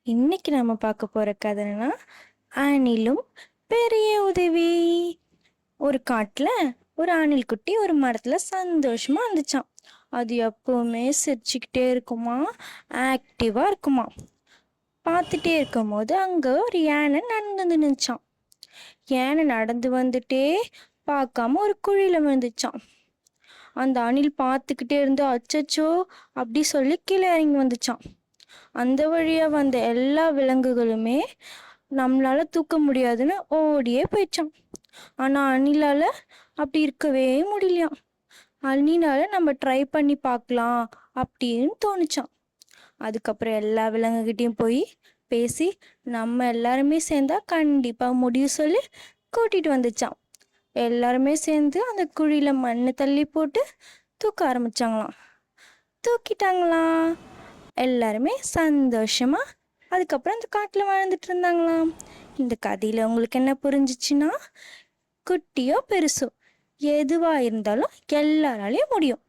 இன்னைக்கு நம்ம பார்க்க போற கதைன்னா அணிலும் பெரிய உதவி. ஒரு காட்டுல ஒரு அணில் குட்டி ஒரு மரத்துல சந்தோஷமா இருந்துச்சாம். அது எப்பவுமே சிரிச்சுக்கிட்டே இருக்குமா, ஆக்டிவா இருக்குமா. பார்த்துட்டே இருக்கும் போது அங்க ஒரு யானை நடந்து நின்னுச்சாம். யானை நடந்து வந்துட்டே பார்க்காம ஒரு குழியில விழுந்துச்சாம். அந்த அணில் பார்த்துக்கிட்டே இருந்து அச்சச்சோ அப்படி சொல்லி கீழே இறங்கி வந்துச்சான். அந்த வழியா வந்த எல்லா விலங்குகளுமே நம்மளால தூக்க முடியாதுன்னு ஓடியே போயிடுச்சான். ஆனா அணிலால அப்படி இருக்கவே முடியலையாம். அணிலால நம்ம ட்ரை பண்ணி பார்க்கலாம் அப்படின்னு தோணுச்சான். அதுக்கப்புறம் எல்லா விலங்குகிட்டையும் போய் பேசி நம்ம எல்லாருமே சேர்ந்தா கண்டிப்பா முடியும் சொல்லி கூட்டிட்டு வந்துச்சான். எல்லாருமே சேர்ந்து அந்த குழியில மண்ணு தள்ளி போட்டு தூக்க ஆரம்பிச்சாங்களாம். தூக்கிட்டாங்களாம். எல்லாருமே சந்தோஷமா அதுக்கப்புறம் அந்த காட்டுல வாழ்ந்துட்டு இருந்தாங்களாம். இந்த கதையில உங்களுக்கு என்ன புரிஞ்சிச்சுன்னா, குட்டியோ பெருசோ எதுவா இருந்தாலும் எல்லாராலையும் முடியும்.